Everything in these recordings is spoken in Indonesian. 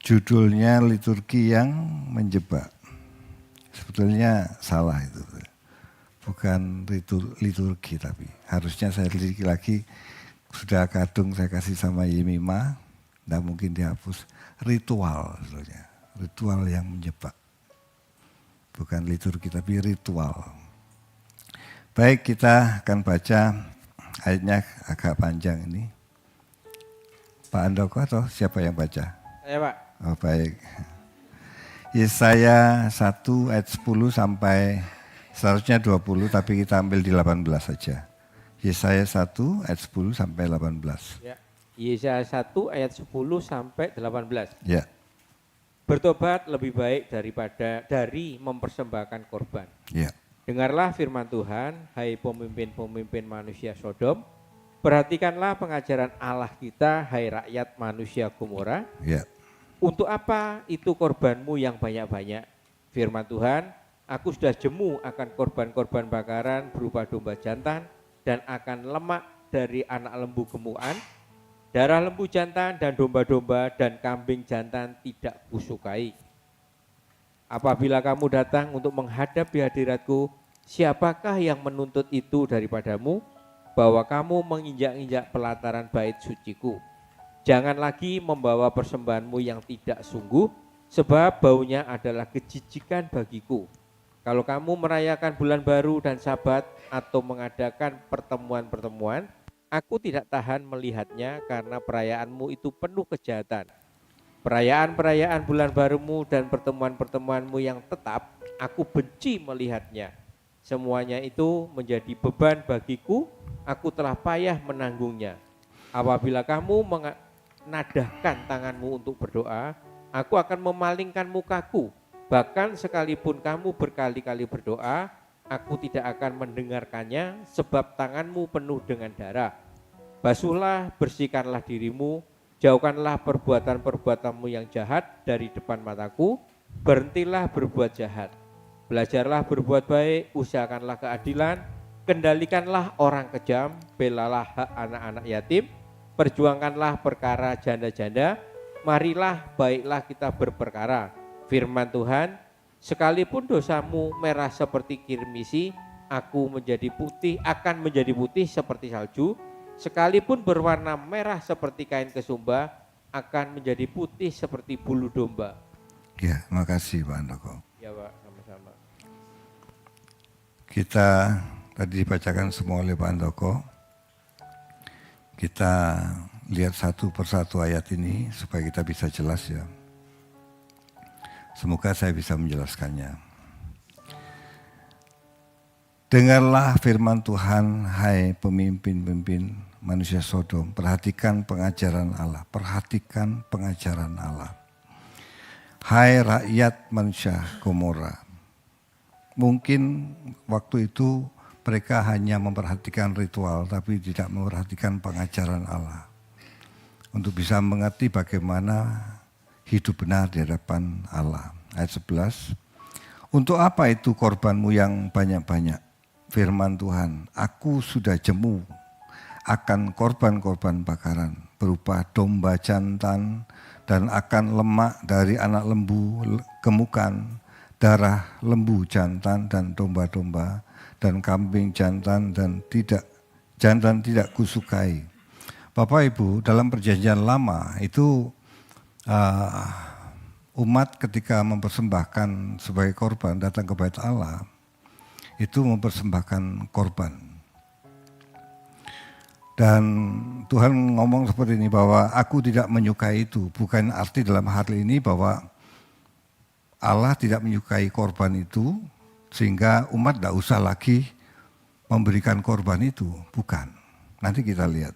judulnya liturgi yang menjebak. Sebetulnya salah itu. Bukan liturgi, tapi harusnya saya lihat lagi, sudah kadung saya kasih sama Yemima, tidak mungkin dihapus. Ritual sebetulnya, ritual yang menjebak. Bukan liturgi tapi ritual. Baik, kita akan baca ayatnya agak panjang ini. Pak Andoko atau siapa yang baca? Saya, Pak. Oh, baik. Yesaya 1 ayat 10 sampai seharusnya 20, tapi kita ambil di 18 saja. Yesaya 1 ayat 10 sampai 18. Ya. Yesaya 1 ayat 10 sampai 18. Ya. Bertobat lebih baik dari mempersembahkan korban. Ya. Dengarlah firman Tuhan, hai pemimpin-pemimpin manusia Sodom. Perhatikanlah pengajaran Allah kita, hai rakyat manusia Gomora. Ya. Untuk apa itu korbanmu yang banyak-banyak? Firman Tuhan, aku sudah jemu akan korban-korban bakaran berupa domba jantan dan akan lemak dari anak lembu gemukan. Darah lembu jantan dan domba-domba dan kambing jantan tidak kusukai. Apabila kamu datang untuk menghadap di hadiratku, siapakah yang menuntut itu daripadamu? Bahwa kamu menginjak-injak pelataran bait suciku. Jangan lagi membawa persembahanmu yang tidak sungguh, sebab baunya adalah kejijikan bagiku. Kalau kamu merayakan bulan baru dan sabat atau mengadakan pertemuan-pertemuan, aku tidak tahan melihatnya karena perayaanmu itu penuh kejahatan. Perayaan-perayaan bulan barumu dan pertemuan-pertemuanmu yang tetap, aku benci melihatnya. Semuanya itu menjadi beban bagiku, aku telah payah menanggungnya. Apabila kamu menadahkan tanganmu untuk berdoa, aku akan memalingkan mukaku. Bahkan sekalipun kamu berkali-kali berdoa, aku tidak akan mendengarkannya sebab tanganmu penuh dengan darah. Basuhlah, bersihkanlah dirimu, jauhkanlah perbuatan-perbuatanmu yang jahat dari depan mataku, berhentilah berbuat jahat. Belajarlah berbuat baik, usahakanlah keadilan, kendalikanlah orang kejam, belalah hak anak-anak yatim, perjuangkanlah perkara janda-janda, marilah baiklah kita berperkara. Firman Tuhan, sekalipun dosamu merah seperti kirmisi, akan menjadi putih seperti salju, sekalipun berwarna merah seperti kain kesumba, akan menjadi putih seperti bulu domba. Ya, makasih Pak Andoko. Ya Pak, sama-sama. Kita tadi dibacakan semua oleh Pak Andoko. Kita lihat satu persatu ayat ini supaya kita bisa jelas ya. Semoga saya bisa menjelaskannya. Dengarlah firman Tuhan, hai pemimpin-pemimpin manusia Sodom. Perhatikan pengajaran Allah. Perhatikan pengajaran Allah. Hai rakyat manusia Gomora. Mungkin waktu itu mereka hanya memperhatikan ritual, tapi tidak memperhatikan pengajaran Allah. Untuk bisa mengerti bagaimana hidup benar di hadapan Allah. Ayat 11. Untuk apa itu korbanmu yang banyak-banyak? Firman Tuhan, aku sudah jemu akan korban-korban bakaran berupa domba jantan dan akan lemak dari anak lembu gemukan, darah lembu jantan dan domba-domba dan kambing jantan dan tidak kusukai. Bapak Ibu, dalam perjanjian lama itu umat ketika mempersembahkan sebagai korban datang ke bait Allah, itu mempersembahkan korban. Dan Tuhan ngomong seperti ini bahwa aku tidak menyukai itu. Bukan arti dalam hal ini bahwa Allah tidak menyukai korban itu sehingga umat tidak usah lagi memberikan korban itu. Bukan. Nanti kita lihat.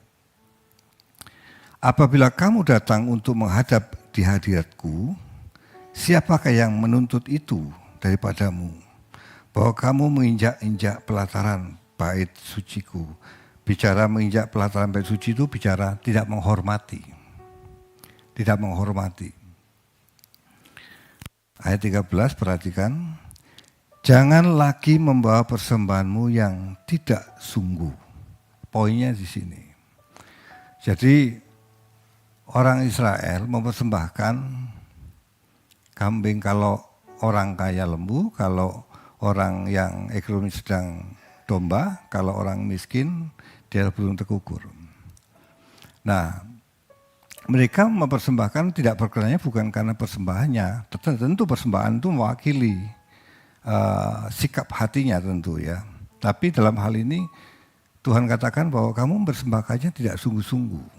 Apabila kamu datang untuk menghadap di hadiratku, siapakah yang menuntut itu daripadamu? Bahwa kamu menginjak-injak pelataran bait suciku. Bicara menginjak pelataran bait suci itu bicara tidak menghormati. Tidak menghormati. Ayat 13, perhatikan. Jangan lagi membawa persembahanmu yang tidak sungguh. Poinnya di sini. Jadi orang Israel mempersembahkan kambing kalau orang kaya lembu, kalau orang yang ekonomi sedang domba, kalau orang miskin dia burung tekukur. Nah, mereka mempersembahkan tidak perkelanya bukan karena persembahannya, tentu persembahan itu mewakili sikap hatinya tentu ya. Tapi dalam hal ini Tuhan katakan bahwa kamu mempersembahkannya tidak sungguh-sungguh.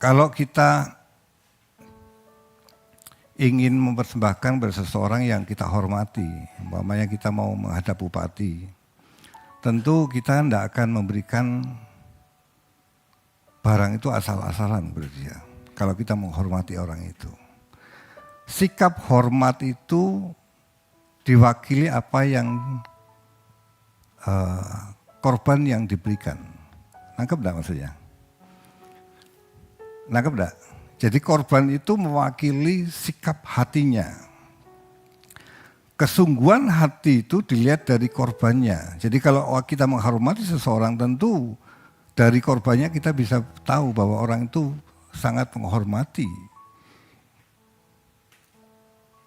Kalau kita ingin mempersembahkan pada seseorang yang kita hormati, umpamanya kita mau menghadap bupati, tentu kita tidak akan memberikan barang itu asal-asalan berarti ya, kalau kita menghormati orang itu. Sikap hormat itu diwakili apa yang korban yang diberikan. Nangkep enggak maksudnya? Nangkep enggak? Jadi korban itu mewakili sikap hatinya. Kesungguhan hati itu dilihat dari korbannya. Jadi kalau kita menghormati seseorang tentu dari korbannya kita bisa tahu bahwa orang itu sangat menghormati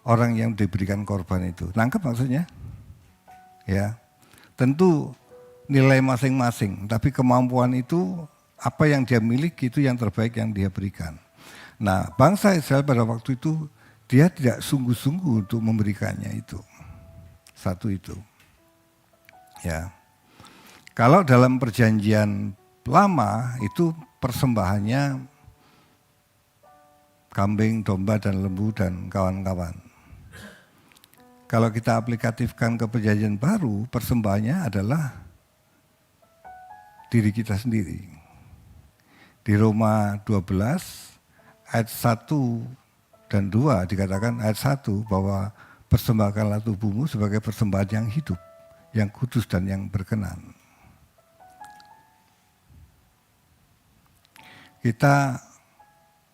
orang yang diberikan korban itu. Nangkep maksudnya? Ya. Tentu nilai masing-masing, tapi kemampuan itu apa yang dia miliki itu yang terbaik yang dia berikan. Nah, bangsa Israel pada waktu itu dia tidak sungguh-sungguh untuk memberikannya itu. Satu itu. Ya. Kalau dalam perjanjian lama itu persembahannya kambing, domba, dan lembu, dan kawan-kawan. Kalau kita aplikatifkan ke perjanjian baru, persembahannya adalah diri kita sendiri. Di Roma 12 ayat 1 dan 2 dikatakan ayat 1 bahwa persembahkanlah tubuhmu sebagai persembahan yang hidup, yang kudus dan yang berkenan. Kita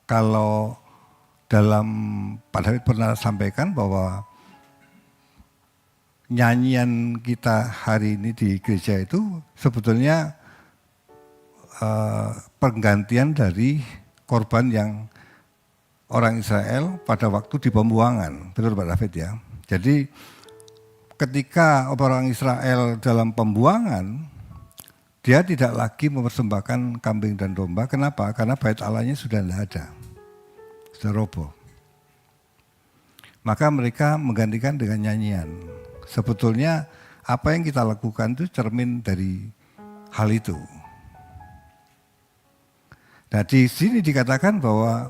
kalau dalam Pak David pernah sampaikan bahwa nyanyian kita hari ini di gereja itu sebetulnya penggantian dari korban yang orang Israel pada waktu di pembuangan. Betul Pak David ya. Jadi ketika orang Israel dalam pembuangan, dia tidak lagi mempersembahkan kambing dan domba. Kenapa? Karena bait Allahnya sudah tidak ada. Sudah roboh. Maka mereka menggantikan dengan nyanyian. Sebetulnya apa yang kita lakukan itu cermin dari hal itu. Nah di sini dikatakan bahwa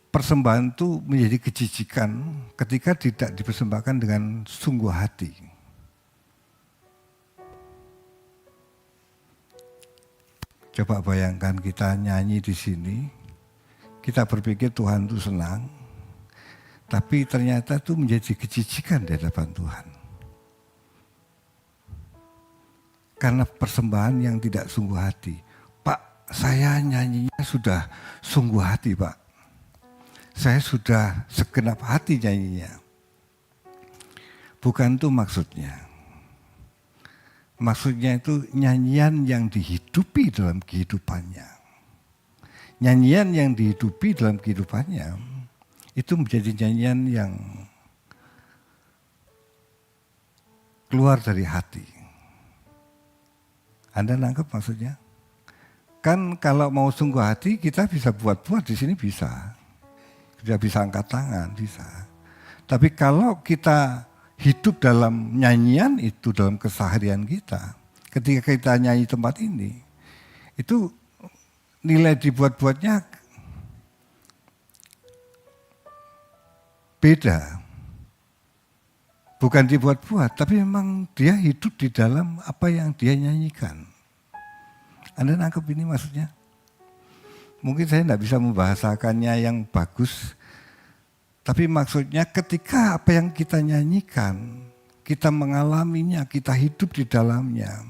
persembahan itu menjadi kejijikan ketika tidak dipersembahkan dengan sungguh hati. Coba bayangkan kita nyanyi di sini, kita berpikir Tuhan itu senang, tapi ternyata itu menjadi kejijikan di hadapan Tuhan. Karena persembahan yang tidak sungguh hati. Pak, saya nyanyinya sudah sungguh hati Pak. Saya sudah segenap hati nyanyinya. Bukan itu maksudnya. Maksudnya itu nyanyian yang dihidupi dalam kehidupannya. Nyanyian yang dihidupi dalam kehidupannya itu menjadi nyanyian yang keluar dari hati. Anda nangkep maksudnya? Kan kalau mau sungguh hati kita bisa buat-buat di sini bisa. Kita bisa angkat tangan, bisa. Tapi kalau kita hidup dalam nyanyian itu dalam keseharian kita, ketika kita nyanyi tempat ini, itu nilai dibuat-buatnya beda. Bukan dibuat-buat, tapi memang dia hidup di dalam apa yang dia nyanyikan. Anda nangkep ini maksudnya? Mungkin saya tidak bisa membahasakannya yang bagus, tapi maksudnya ketika apa yang kita nyanyikan, kita mengalaminya, kita hidup di dalamnya.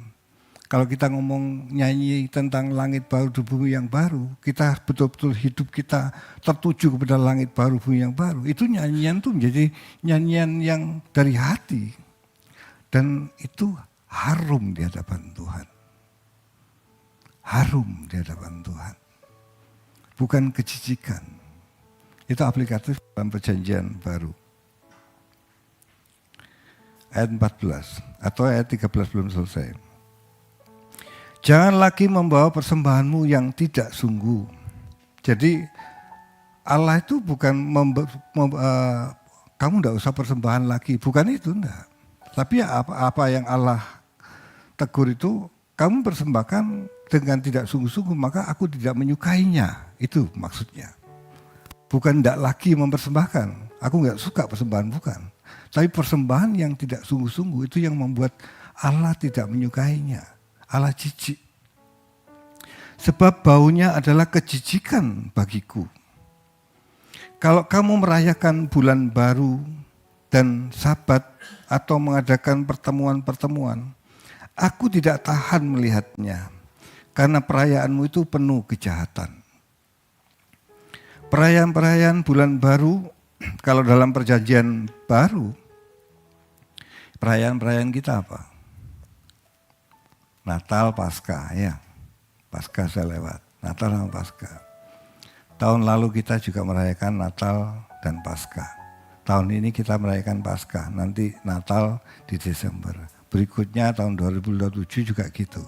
Kalau kita ngomong nyanyi tentang langit baru di bumi yang baru, kita betul-betul hidup kita tertuju kepada langit baru, bumi yang baru. Itu nyanyian itu menjadi nyanyian yang dari hati. Dan itu harum di hadapan Tuhan. Harum di hadapan Tuhan. Bukan kejijikan. Itu aplikatif dalam perjanjian baru. Ayat 14 atau ayat 13 belum selesai. Jangan lagi membawa persembahanmu yang tidak sungguh. Jadi Allah itu bukan kamu tidak usah persembahan lagi, bukan itu, enggak. Tapi apa yang Allah tegur itu, kamu persembahkan dengan tidak sungguh-sungguh, maka aku tidak menyukainya. Itu maksudnya. Bukan tidak lagi mempersembahkan, aku nggak suka persembahan, bukan. Tapi persembahan yang tidak sungguh-sungguh itu yang membuat Allah tidak menyukainya. Allah jijik. Sebab baunya adalah kejijikan bagiku. Kalau kamu merayakan bulan baru dan Sabat atau mengadakan pertemuan-pertemuan, aku tidak tahan melihatnya, karena perayaanmu itu penuh kejahatan. Perayaan-perayaan bulan baru, kalau dalam perjanjian baru, perayaan-perayaan kita apa? Natal, Paskah, ya. Paskah saya lewat, Natal sama Paskah. Tahun lalu kita juga merayakan Natal dan Paskah. Tahun ini kita merayakan Paskah, nanti Natal di Desember. Berikutnya tahun 2027 juga gitu.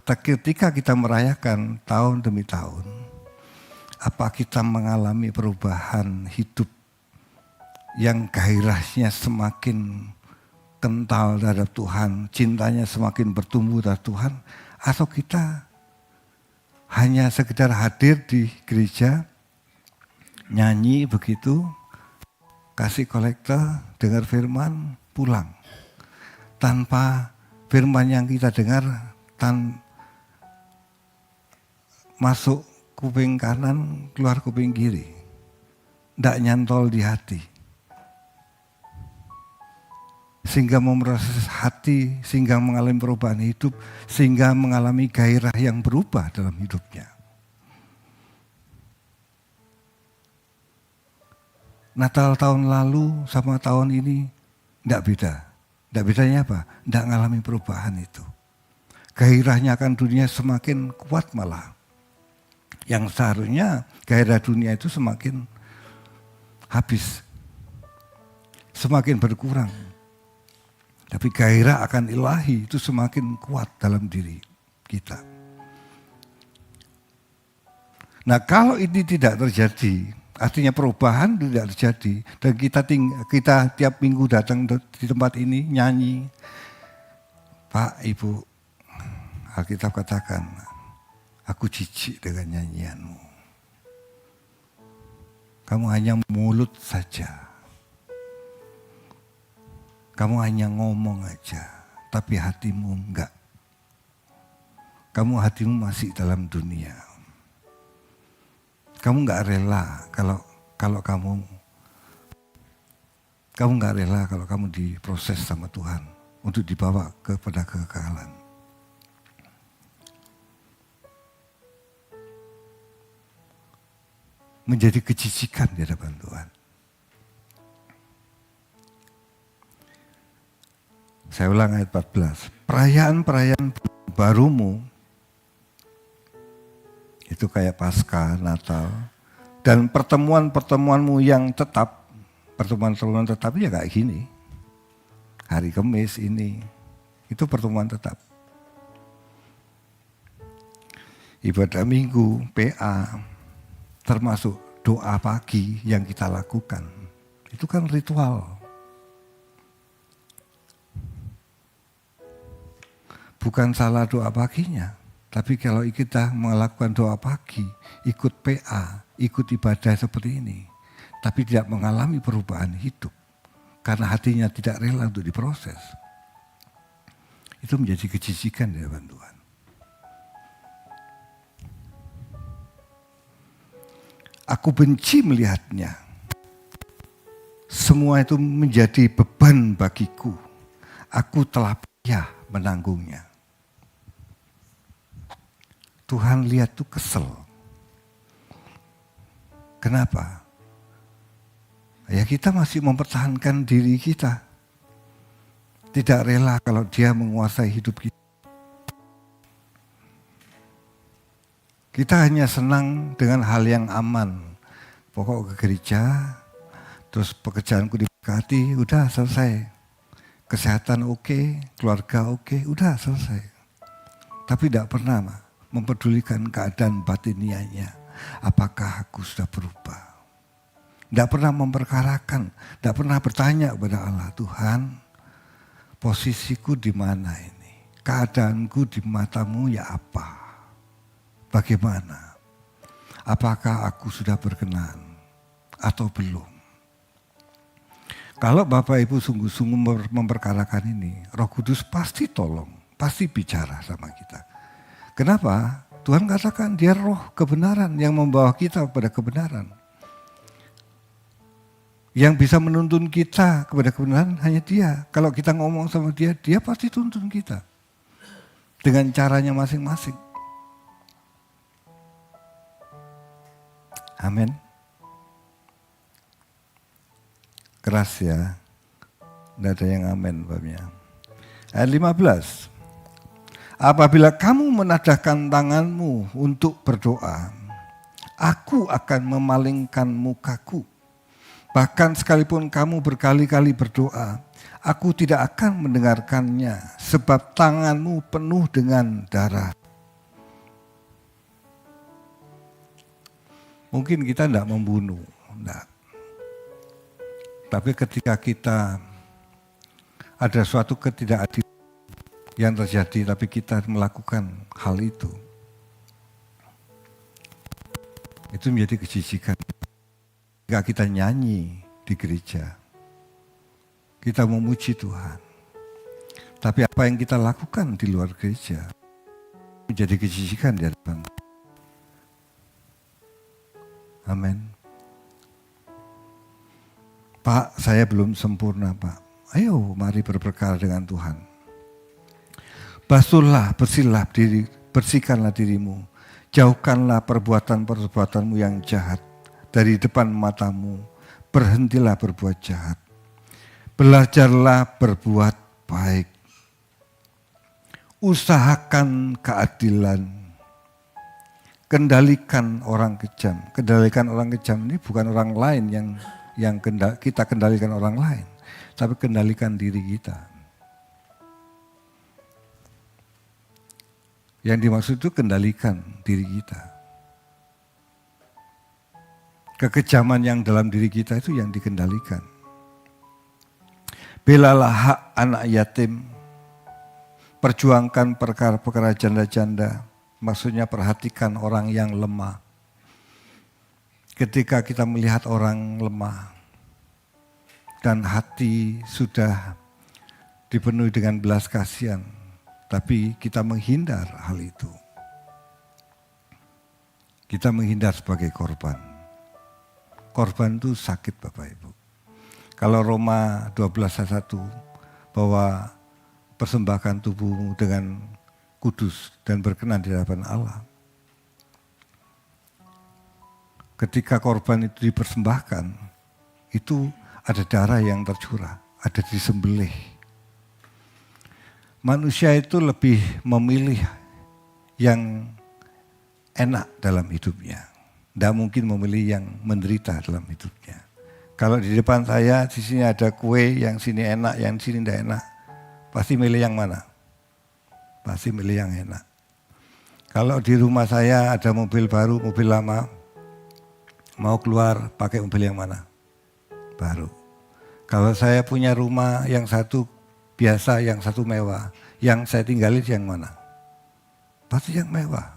Ketika kita merayakan tahun demi tahun, apa kita mengalami perubahan hidup yang gairahnya semakin kental terhadap Tuhan, cintanya semakin bertumbuh terhadap Tuhan, atau kita hanya sekedar hadir di gereja, nyanyi begitu, kasih kolektor, dengar firman, pulang. Tanpa firman yang kita dengar, masuk kuping kanan, keluar kuping kiri. Tidak nyantol di hati. Sehingga memproses hati, sehingga mengalami perubahan hidup, sehingga mengalami gairah yang berubah dalam hidupnya. Natal tahun lalu sama tahun ini tidak beda. Tidak bedanya apa? Tidak mengalami perubahan itu. Gairahnya akan dunia semakin kuat malah. Yang seharusnya gairah dunia itu semakin habis. Semakin berkurang. Tapi gairah akan ilahi itu semakin kuat dalam diri kita. Nah kalau ini tidak terjadi, artinya perubahan tidak terjadi, dan kita tiap minggu datang di tempat ini nyanyi, Pak, Ibu, Alkitab katakan, aku jijik dengan nyanyianmu. Kamu hanya mulut saja. Kamu hanya ngomong aja, tapi hatimu enggak. Hatimu masih dalam dunia. Kamu enggak rela kalau kamu enggak rela kalau kamu diproses sama Tuhan untuk dibawa kepada kekekalan. Menjadi kejijikan di hadapan Tuhan. Saya ulang ayat 14. Perayaan-perayaan barumu, itu kayak Paskah, Natal, dan pertemuan-pertemuanmu yang tetap, pertemuan-pertemuan tetap ya kayak gini. Hari Kamis ini, itu pertemuan tetap. Ibadah Minggu, PA, termasuk doa pagi yang kita lakukan. Itu kan ritual. Bukan salah doa paginya, tapi kalau kita melakukan doa pagi, ikut PA, ikut ibadah seperti ini, tapi tidak mengalami perubahan hidup, karena hatinya tidak rela untuk diproses, itu menjadi kejijikan di hadapan Tuhan. Aku benci melihatnya. Semua itu menjadi beban bagiku. Aku telah payah menanggungnya. Tuhan lihat tuh kesel. Kenapa? Ya kita masih mempertahankan diri kita. Tidak rela kalau dia menguasai hidup kita. Kita hanya senang dengan hal yang aman. Pokok ke gereja, terus pekerjaanku diberkati, udah selesai. Kesehatan oke, keluarga oke, udah selesai. Tapi tidak pernah mempedulikan keadaan batinianya. Apakah aku sudah berubah? Tidak pernah memperkarakan, tidak pernah bertanya kepada Allah, Tuhan, posisiku di mana ini? Keadaanku di matamu ya apa? Bagaimana? Apakah aku sudah berkenan atau belum? Kalau Bapak Ibu sungguh-sungguh memperkarakan ini, Roh Kudus pasti tolong, pasti bicara sama kita. Kenapa? Tuhan katakan dia roh kebenaran yang membawa kita kepada kebenaran. Yang bisa menuntun kita kepada kebenaran hanya dia. Kalau kita ngomong sama dia, dia pasti tuntun kita. Dengan caranya masing-masing. Amin. Keras ya. Tidak ada yang amin babnya. Ayat 15. Apabila kamu menadahkan tanganmu untuk berdoa, aku akan memalingkan mukaku. Bahkan sekalipun kamu berkali-kali berdoa, aku tidak akan mendengarkannya, sebab tanganmu penuh dengan darah. Mungkin kita tidak membunuh, enggak. Tapi ketika kita ada suatu ketidakadilan yang terjadi, tapi kita melakukan hal itu menjadi kejijikan. Ketika kita nyanyi di gereja, kita memuji Tuhan. Tapi apa yang kita lakukan di luar gereja menjadi kejijikan di hadapan. Amin. Pak, saya belum sempurna, Pak. Ayo, mari berperkara dengan Tuhan. Basuhlah, bersihkanlah dirimu. Jauhkanlah perbuatan-perbuatanmu yang jahat dari depan matamu. Berhentilah berbuat jahat. Belajarlah berbuat baik. Usahakan keadilan. Kendalikan orang kejam. Kendalikan orang kejam ini bukan orang lain yang kita kendalikan orang lain, tapi kendalikan diri kita. Yang dimaksud itu kendalikan diri kita. Kekejaman yang dalam diri kita itu yang dikendalikan. Belalah hak anak yatim, perjuangkan perkara-perkara janda-janda, maksudnya perhatikan orang yang lemah. Ketika kita melihat orang lemah dan hati sudah dipenuhi dengan belas kasihan, tapi kita menghindar hal itu. Kita menghindar sebagai korban. Korban itu sakit Bapak Ibu. Kalau Roma 12 ayat 1 bahwa persembahkan tubuhmu dengan kudus dan berkenan di hadapan Allah. Ketika korban itu dipersembahkan, itu ada darah yang tercurah, ada disembelih. Manusia itu lebih memilih yang enak dalam hidupnya. Tidak mungkin memilih yang menderita dalam hidupnya. Kalau di depan saya, di sini ada kue, yang sini enak, yang sini tidak enak. Pasti milih yang mana? Pasti milih yang enak. Kalau di rumah saya ada mobil baru, mobil lama, mau keluar pakai mobil yang mana? Baru. Kalau saya punya rumah yang satu biasa, yang satu mewah, yang saya tinggalin yang mana? Pasti yang mewah.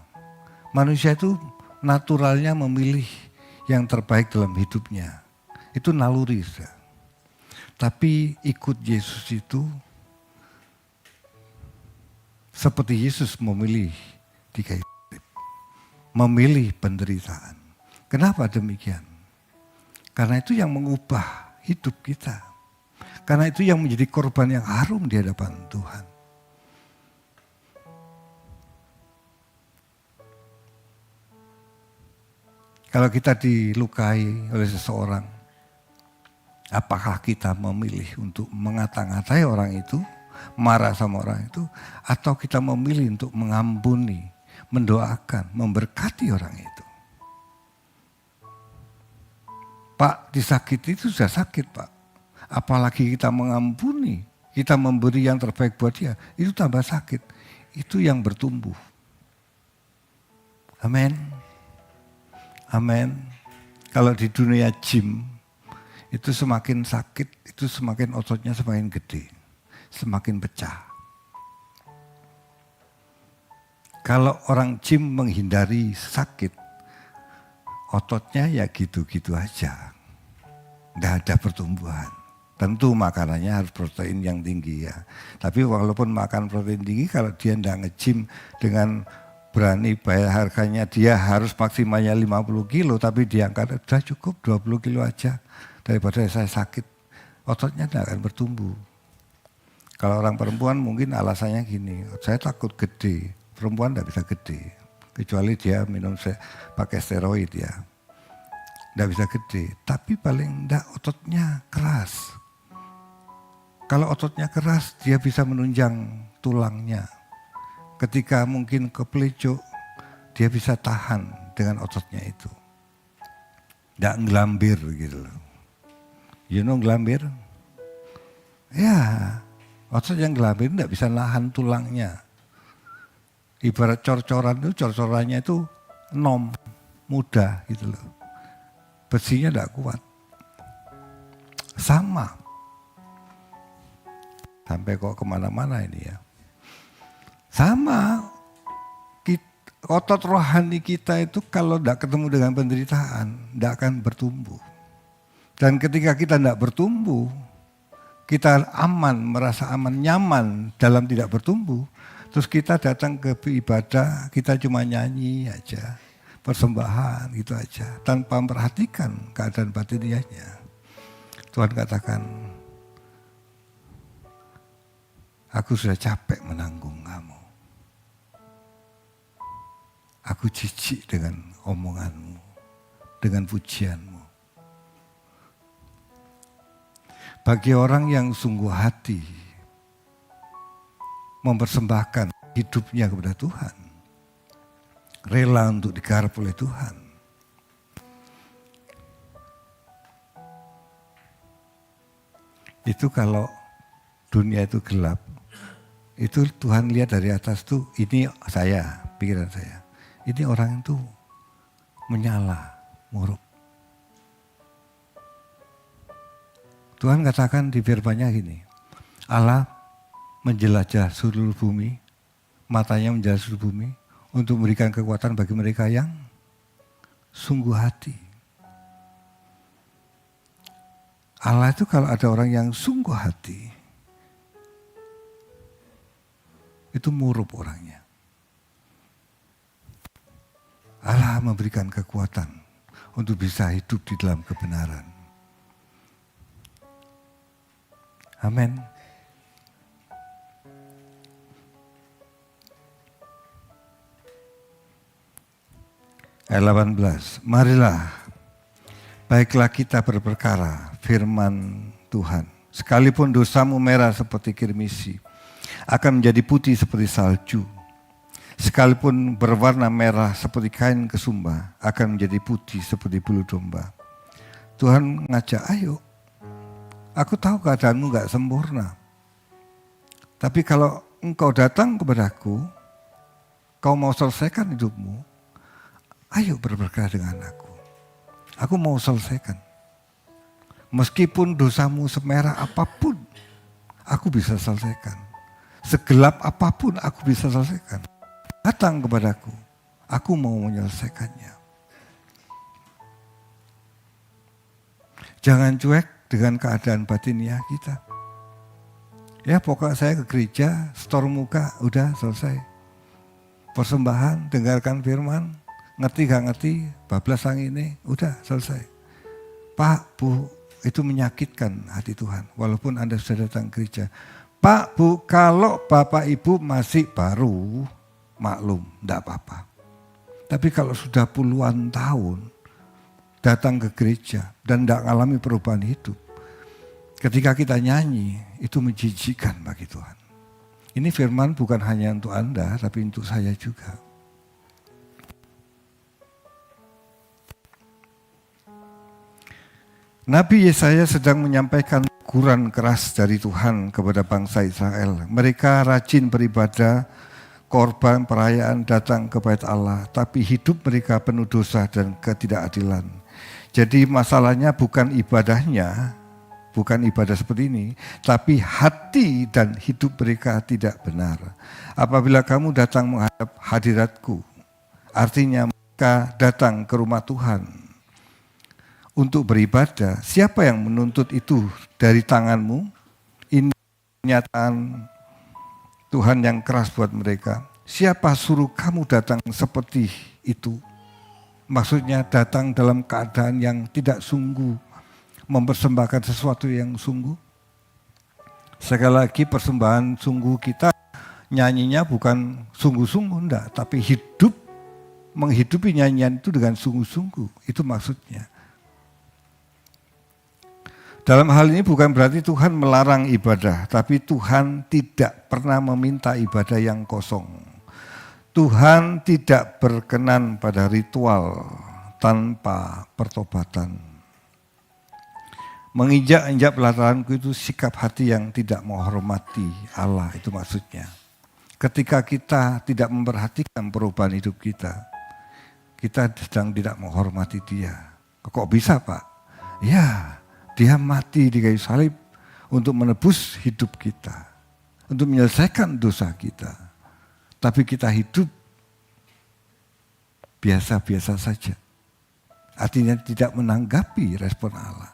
Manusia itu naturalnya memilih yang terbaik dalam hidupnya. Itu naluri. Tapi ikut Yesus itu seperti Yesus memilih di kayu salib, memilih penderitaan. Kenapa demikian? Karena itu yang mengubah hidup kita. Karena itu yang menjadi korban yang harum di hadapan Tuhan. Kalau kita dilukai oleh seseorang, apakah kita memilih untuk mengata-ngatai orang itu, marah sama orang itu, atau kita memilih untuk mengampuni, mendoakan, memberkati orang itu? Pak, disakiti itu sudah sakit, Pak. Apalagi kita mengampuni, kita memberi yang terbaik buat dia, itu tambah sakit. Itu yang bertumbuh. Amin. Amin. Kalau di dunia gym, itu semakin sakit, itu semakin ototnya semakin gede, semakin pecah. Kalau orang gym menghindari sakit, ototnya ya gitu-gitu aja. Tidak ada pertumbuhan. Tentu makanannya harus protein yang tinggi ya. Tapi walaupun makan protein tinggi, kalau dia tidak nge-gym dengan berani bayar harganya, dia harus maksimalnya 50 kilo, tapi dia angkat sudah cukup 20 kilo aja. Daripada saya sakit, ototnya tidak akan bertumbuh. Kalau orang perempuan mungkin alasannya gini, saya takut gede. Perempuan tidak bisa gede, kecuali dia minum pakai steroid ya. Tidak bisa gede, tapi paling tidak ototnya keras. Kalau ototnya keras, dia bisa menunjang tulangnya. Ketika mungkin kepelicuk, dia bisa tahan dengan ototnya itu. Tidak ngelambir gitu loh. You know ngelambir? Ya, otot yang ngelambir tidak bisa nahan tulangnya. Ibarat cor-coran itu, cor-corannya itu mudah gitu loh. Besinya tidak kuat. Sama. Sampai kok kemana-mana ini ya. Sama. Otot rohani kita itu kalau tidak ketemu dengan penderitaan, tidak akan bertumbuh. Dan ketika kita tidak bertumbuh, kita aman, merasa aman, nyaman dalam tidak bertumbuh. Terus kita datang ke ibadah, kita cuma nyanyi aja, persembahan gitu aja, tanpa memperhatikan keadaan batiniahnya. Tuhan katakan, aku sudah capek menanggung kamu. Aku jijik dengan omonganmu, dengan pujianmu. Bagi orang yang sungguh hati mempersembahkan hidupnya kepada Tuhan, rela untuk digarap oleh Tuhan, itu kalau dunia itu gelap, itu Tuhan lihat dari atas tuh, ini saya, pikiran saya, ini orang itu menyala, muruk. Tuhan katakan di firman-Nya gini, Allah menjelajah seluruh bumi, matanya menjelajah seluruh bumi, untuk memberikan kekuatan bagi mereka yang sungguh hati. Allah itu kalau ada orang yang sungguh hati, itu murub orangnya. Allah memberikan kekuatan untuk bisa hidup di dalam kebenaran. Amin. Ayat 18, marilah, baiklah kita berperkara firman Tuhan. Sekalipun dosamu merah seperti kirmisi, akan menjadi putih seperti salju. Sekalipun berwarna merah seperti kain kesumba, akan menjadi putih seperti bulu domba. Tuhan ngajak, ayo. Aku tahu keadaanmu gak sempurna. Tapi kalau engkau datang kepadaku, kau mau selesaikan hidupmu, ayo berperkara dengan aku. Aku mau selesaikan. Meskipun dosamu semerah apapun, aku bisa selesaikan. Segelap apapun aku bisa selesaikan. Datang kepadaku, aku mau menyelesaikannya. Jangan cuek dengan keadaan batiniah kita. Ya pokoknya saya ke gereja, setor muka, udah selesai. Persembahan, dengarkan firman, ngerti gak ngerti, bablas sang ini, udah selesai. Pak, Bu, itu menyakitkan hati Tuhan, walaupun Anda sudah datang ke gereja. Pak, Bu, kalau Bapak Ibu masih baru, maklum, enggak apa-apa. Tapi kalau sudah puluhan tahun datang ke gereja dan enggak mengalami perubahan hidup, ketika kita nyanyi, itu menjijikkan bagi Tuhan. Ini firman bukan hanya untuk Anda, tapi untuk saya juga. Nabi Yesaya sedang menyampaikan teguran keras dari Tuhan kepada bangsa Israel. Mereka rajin beribadah, korban perayaan datang ke bait Allah, tapi hidup mereka penuh dosa dan ketidakadilan. Jadi masalahnya bukan ibadahnya, bukan ibadah seperti ini, tapi hati dan hidup mereka tidak benar. Apabila kamu datang menghadap hadiratku, artinya mereka datang ke rumah Tuhan untuk beribadah. Siapa yang menuntut itu dari tanganmu? Ini kenyataan Tuhan yang keras buat mereka. Siapa suruh kamu datang seperti itu? Maksudnya datang dalam keadaan yang tidak sungguh, mempersembahkan sesuatu yang sungguh. Sekali lagi, persembahan sungguh kita nyanyinya bukan sungguh-sungguh, enggak, tapi hidup, menghidupi nyanyian itu dengan sungguh-sungguh. Itu maksudnya. Dalam hal ini bukan berarti Tuhan melarang ibadah, tapi Tuhan tidak pernah meminta ibadah yang kosong. Tuhan tidak berkenan pada ritual tanpa pertobatan. Menginjak-injak pelataranku itu sikap hati yang tidak menghormati Allah, itu maksudnya. Ketika kita tidak memperhatikan perubahan hidup kita sedang tidak menghormati Dia. Kok bisa, Pak? Ya, Dia mati di kayu salib untuk menebus hidup kita, untuk menyelesaikan dosa kita. Tapi kita hidup biasa-biasa saja. Artinya tidak menanggapi respon Allah.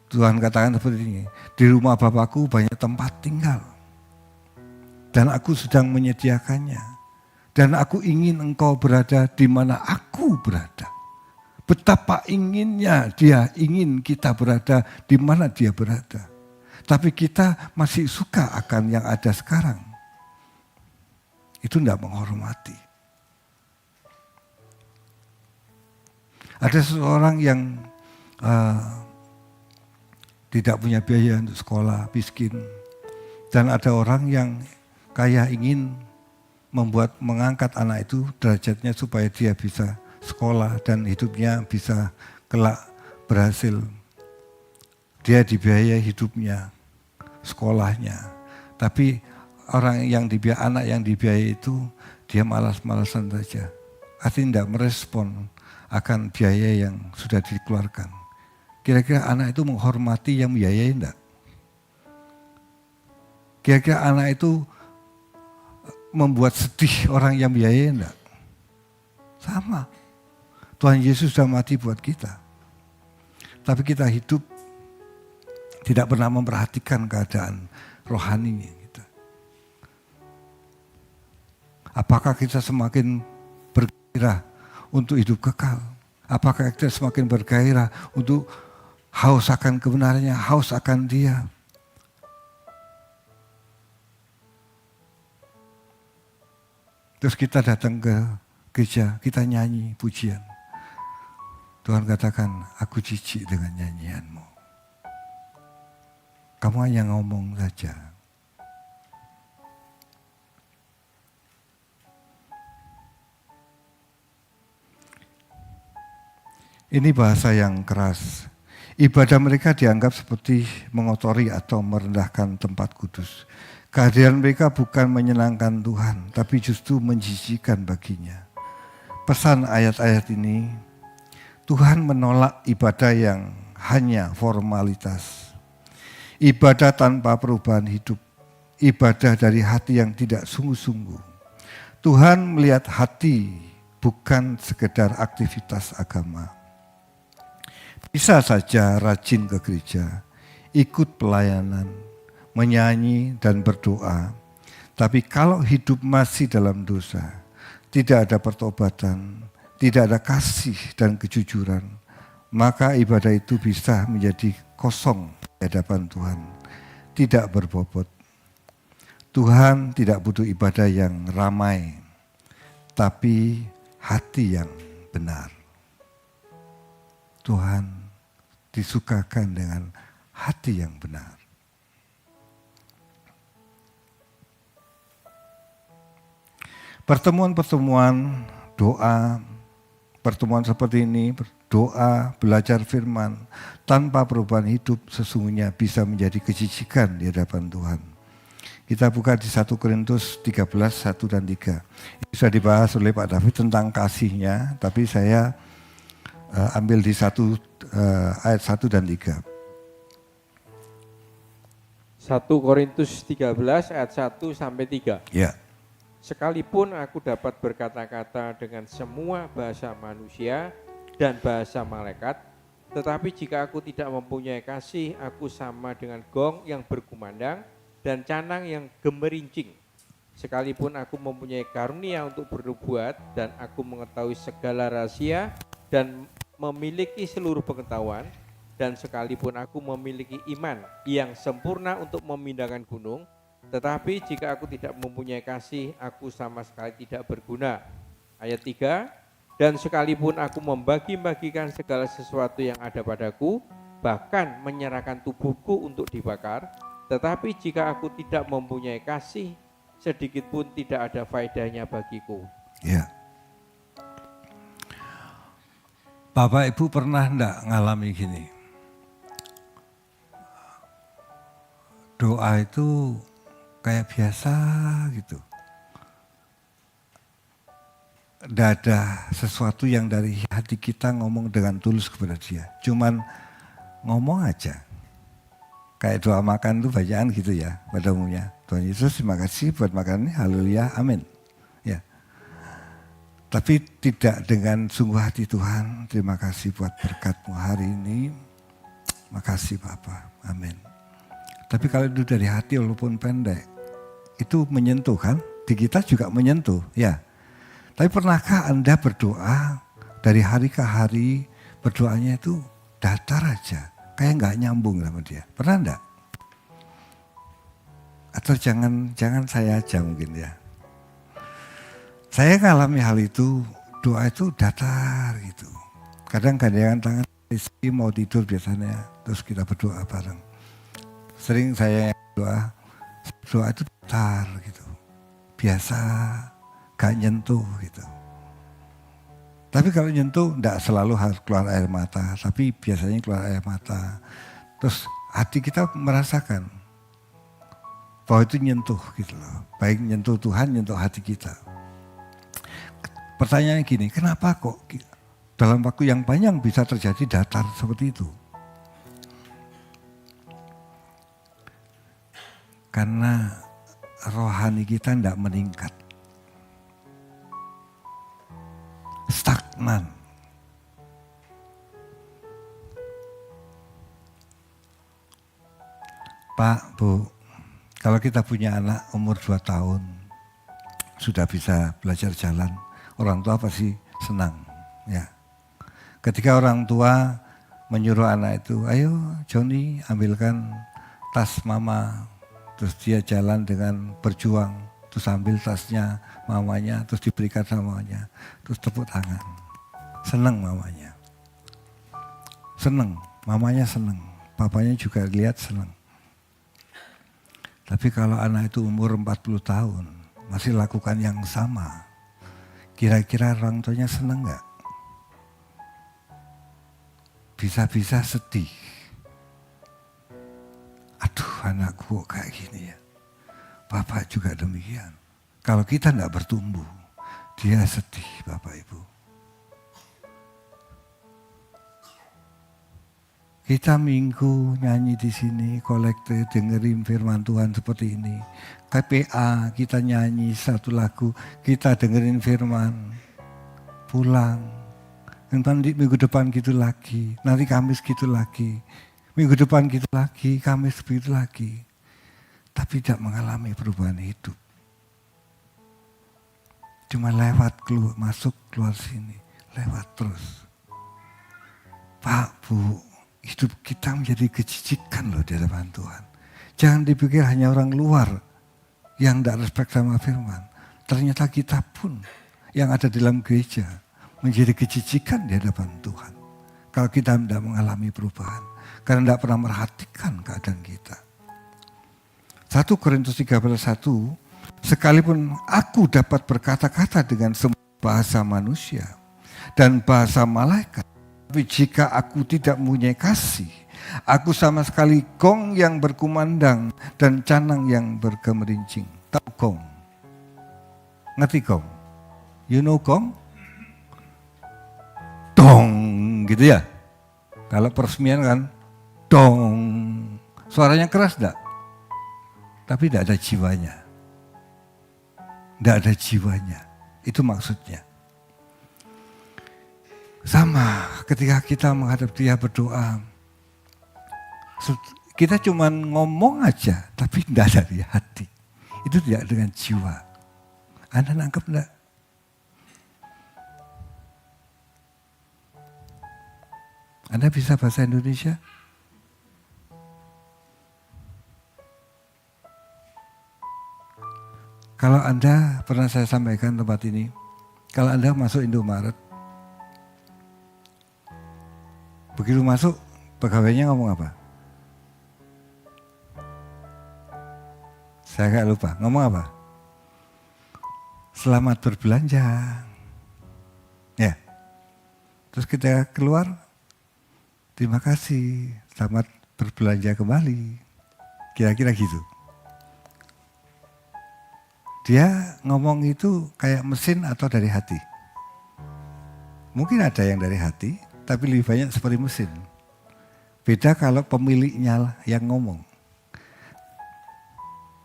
Tuhan katakan seperti ini, di rumah Bapakku banyak tempat tinggal. Dan aku sedang menyediakannya. Dan aku ingin engkau berada di mana aku berada. Betapa inginnya Dia ingin kita berada di mana Dia berada. Tapi kita masih suka akan yang ada sekarang. Itu tidak menghormati. Ada seseorang yang tidak punya biaya untuk sekolah, miskin. Dan ada orang yang kaya ingin mengangkat anak itu derajatnya supaya dia bisa sekolah dan hidupnya bisa kelak berhasil. Dia dibiayai hidupnya, sekolahnya. Tapi anak yang dibiayai itu dia malas-malasan saja. Artinya tidak merespon akan biaya yang sudah dikeluarkan. Kira-kira anak itu menghormati yang membiayai enggak? Kira-kira anak itu membuat sedih orang yang membiayai enggak? Sama. Tuhan Yesus sudah mati buat kita. Tapi kita hidup tidak pernah memperhatikan keadaan rohaninya kita. Apakah kita semakin bergairah untuk hidup kekal? Apakah kita semakin bergairah untuk haus akan kebenarannya, haus akan Dia? Terus kita datang ke gereja, kita nyanyi pujian. Tuhan katakan, aku jijik dengan nyanyianmu. Kamu hanya ngomong saja. Ini bahasa yang keras. Ibadah mereka dianggap seperti mengotori atau merendahkan tempat kudus. Kehadiran mereka bukan menyenangkan Tuhan, tapi justru menjijikkan baginya. Pesan ayat-ayat ini, Tuhan menolak ibadah yang hanya formalitas. Ibadah tanpa perubahan hidup. Ibadah dari hati yang tidak sungguh-sungguh. Tuhan melihat hati, bukan sekedar aktivitas agama. Bisa saja rajin ke gereja, ikut pelayanan, menyanyi dan berdoa. Tapi kalau hidup masih dalam dosa, tidak ada pertobatan, tidak ada kasih dan kejujuran, maka ibadah itu bisa menjadi kosong di hadapan Tuhan, tidak berbobot. Tuhan tidak butuh ibadah yang ramai, tapi hati yang benar. Tuhan disukakan dengan hati yang benar. Pertemuan-pertemuan doa, pertemuan seperti ini doa, belajar firman, tanpa perubahan hidup sesungguhnya bisa menjadi kejijikan di hadapan Tuhan. Kita buka di 1 Korintus 13, 1 dan 3. Ini sudah dibahas oleh Pak David tentang kasihnya, tapi saya ambil di ayat 1 dan 3. 1 Korintus 13 ayat 1 sampai 3. Ya. Sekalipun aku dapat berkata-kata dengan semua bahasa manusia dan bahasa malaikat, tetapi jika aku tidak mempunyai kasih, aku sama dengan gong yang berkumandang dan canang yang gemerincing. Sekalipun aku mempunyai karunia untuk bernubuat dan aku mengetahui segala rahasia dan memiliki seluruh pengetahuan, dan sekalipun aku memiliki iman yang sempurna untuk memindahkan gunung, tetapi jika aku tidak mempunyai kasih, aku sama sekali tidak berguna. Ayat 3, dan sekalipun aku membagi-bagikan segala sesuatu yang ada padaku, bahkan menyerahkan tubuhku untuk dibakar, tetapi jika aku tidak mempunyai kasih, sedikit pun tidak ada faedahnya bagiku. Ya. Bapak Ibu pernah enggak ngalami gini? Doa itu kayak biasa gitu. Tidak ada sesuatu yang dari hati kita ngomong dengan tulus kepada Dia. Cuman ngomong aja. Kayak doa makan itu bacaan gitu ya pada umumnya. Tuhan Yesus terima kasih buat makan ini, haleluya, amin. Ya. Tapi tidak dengan sungguh hati, Tuhan terima kasih buat berkat-Mu hari ini. Makasih Bapa, amin. Tapi kalau itu dari hati walaupun pendek, itu menyentuh kan? Di kita juga menyentuh, ya. Tapi pernahkah Anda berdoa dari hari ke hari, berdoanya itu datar aja, kayak nggak nyambung sama Dia? Pernah enggak? Atau jangan saya aja mungkin ya. Saya ngalami hal itu, doa itu datar gitu. Kadang gandengan tangan istri mau tidur biasanya, terus kita berdoa bareng. Sering saya doa itu datar gitu, biasa, gak nyentuh gitu. Tapi kalau nyentuh enggak selalu harus keluar air mata, tapi biasanya keluar air mata. Terus hati kita merasakan bahwa itu nyentuh gitu loh. Baik nyentuh Tuhan, nyentuh hati kita. Pertanyaannya gini, kenapa kok dalam waktu yang panjang bisa terjadi datar seperti itu? Karena rohani kita tidak meningkat. Stagnan. Pak, Bu, kalau kita punya anak umur 2 tahun, sudah bisa belajar jalan, orang tua pasti senang. Ya. Ketika orang tua menyuruh anak itu, ayo Joni ambilkan tas mama, terus dia jalan dengan berjuang, terus ambil tasnya mamanya, terus diberikan sama mamanya, terus tepuk tangan. Senang mamanya. Senang, mamanya senang, papanya juga lihat senang. Tapi kalau anak itu umur 40 tahun, masih lakukan yang sama, kira-kira orang tuanya senang enggak? Bisa-bisa sedih. Aduh, anakku kok kayak gini ya. Bapak juga demikian. Kalau kita enggak bertumbuh, dia sedih Bapak Ibu. Kita minggu nyanyi di sini, kolekte, dengerin firman Tuhan seperti ini. KPA kita nyanyi satu lagu, kita dengerin firman, pulang. Nanti minggu depan gitu lagi, nanti Kamis gitu lagi. Minggu depan gitu lagi, Kamis begitu lagi. Tapi tidak mengalami perubahan hidup. Cuma lewat, keluar, masuk, keluar sini. Lewat terus. Pak, Bu, hidup kita menjadi kejijikan loh di hadapan Tuhan. Jangan dipikir hanya orang luar yang tidak respect sama firman. Ternyata kita pun yang ada dalam gereja menjadi kejijikan di hadapan Tuhan. Kalau kita tidak mengalami perubahan. Karena tidak pernah merhatikan keadaan kita. 1 Korintus 13:1, sekalipun aku dapat berkata-kata dengan semua bahasa manusia dan bahasa malaikat, Tapi jika aku tidak mempunyai kasih, aku sama sekali gong yang berkumandang dan canang yang bergemerincing. Tahu gong? Ngerti gong? You know gong? Dong, gitu ya. Kalau peresmian kan, dong. Suaranya keras enggak? Tapi tidak ada jiwanya. Tidak ada jiwanya. Itu maksudnya. Sama ketika kita menghadap Dia berdoa, kita cuma ngomong aja, tapi tidak dari hati. Itu tidak dengan jiwa. Anda nangkep enggak? Anda bisa bahasa Indonesia? Kalau Anda, pernah saya sampaikan tempat ini, kalau Anda masuk Indomaret, begitu masuk, pegawainya ngomong apa? Saya agak lupa, ngomong apa? Selamat berbelanja. Ya. Terus kita keluar, terima kasih, selamat berbelanja kembali. Kira-kira gitu. Dia ngomong itu kayak mesin atau dari hati? Mungkin ada yang dari hati, tapi lebih banyak seperti mesin. Beda kalau pemiliknya yang ngomong.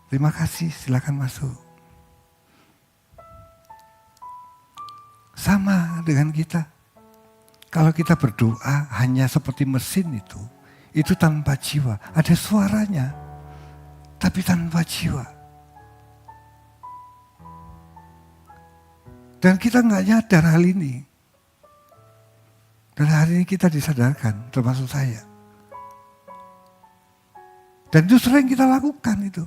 Terima kasih, silakan masuk. Sama dengan kita. Kalau kita berdoa hanya seperti mesin itu tanpa jiwa. Ada suaranya, tapi tanpa jiwa. Dan kita nggak nyadar hal ini. Dan hari ini kita disadarkan, termasuk saya. Dan itu sering kita lakukan itu.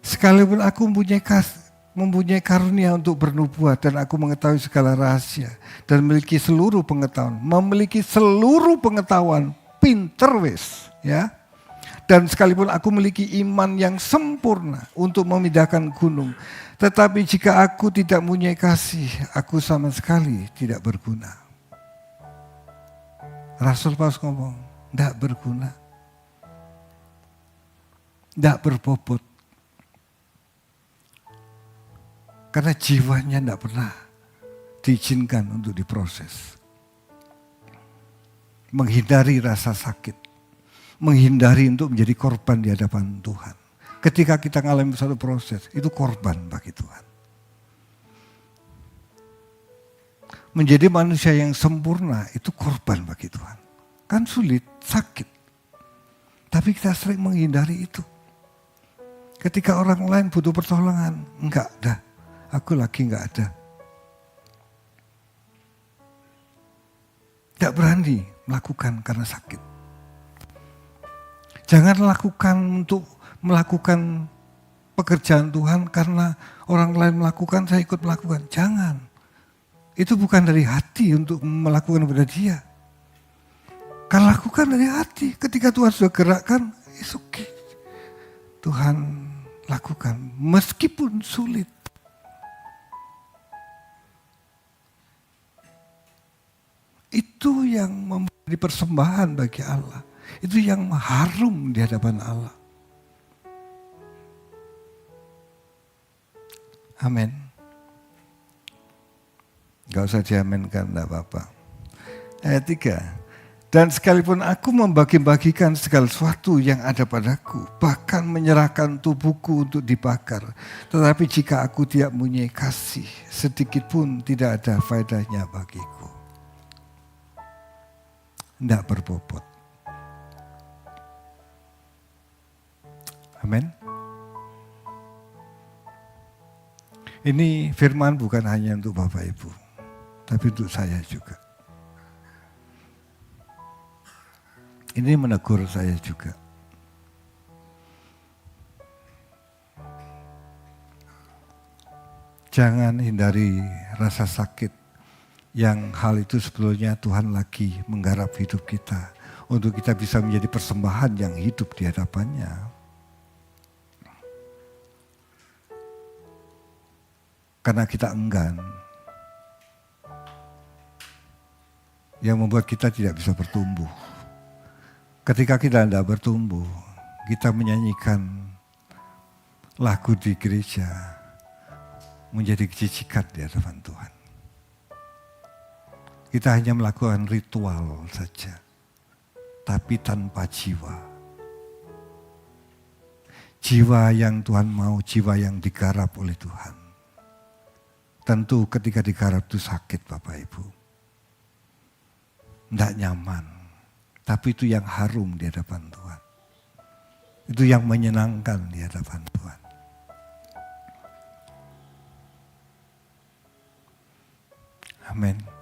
Sekalipun aku mempunyai karunia untuk bernubuat dan aku mengetahui segala rahasia dan memiliki seluruh pengetahuan, pinter wes, ya. Dan sekalipun aku memiliki iman yang sempurna untuk memindahkan gunung, tetapi jika aku tidak mempunyai kasih, aku sama sekali tidak berguna. Rasul Paulus ngomong, tidak berguna, tidak berbobot. Karena jiwanya tidak pernah diizinkan untuk diproses. Menghindari rasa sakit. Menghindari untuk menjadi korban di hadapan Tuhan. Ketika kita mengalami suatu proses, itu korban bagi Tuhan. Menjadi manusia yang sempurna, itu korban bagi Tuhan. Kan sulit, sakit. Tapi kita sering menghindari itu. Ketika orang lain butuh pertolongan, enggak dah. Aku lagi enggak ada. Tidak berani melakukan karena sakit. Jangan lakukan untuk melakukan pekerjaan Tuhan karena orang lain melakukan, saya ikut melakukan. Jangan. Itu bukan dari hati untuk melakukan kepada Dia. Kalau lakukan dari hati, ketika Tuhan sudah gerakkan, it's okay. Tuhan lakukan, meskipun sulit. Itu yang memberi persembahan bagi Allah. Itu yang harum di hadapan Allah. Amin. Gak usah diaminkan, tidak apa-apa. Ayat 3. Dan sekalipun aku membagi-bagikan segala sesuatu yang ada padaku, bahkan menyerahkan tubuhku untuk dibakar, tetapi jika aku tidak mempunyai kasih, sedikit pun tidak ada faedahnya bagiku. Tidak berbobot. Amin. Ini firman bukan hanya untuk Bapak Ibu, tapi untuk saya juga. Ini menegur saya juga. Jangan hindari rasa sakit yang hal itu sebetulnya Tuhan lagi menggarap hidup kita untuk kita bisa menjadi persembahan yang hidup di hadapannya. karena kita enggan. Yang membuat kita tidak bisa bertumbuh. Ketika kita tidak bertumbuh, kita menyanyikan lagu di gereja menjadi kejijikan di hadapan Tuhan. Kita hanya melakukan ritual saja, tapi tanpa jiwa. Jiwa yang Tuhan mau, jiwa yang digarap oleh Tuhan. Tentu ketika digarap itu sakit Bapak Ibu. Tidak nyaman. Tapi itu yang harum di hadapan Tuhan. Itu yang menyenangkan di hadapan Tuhan. Amin.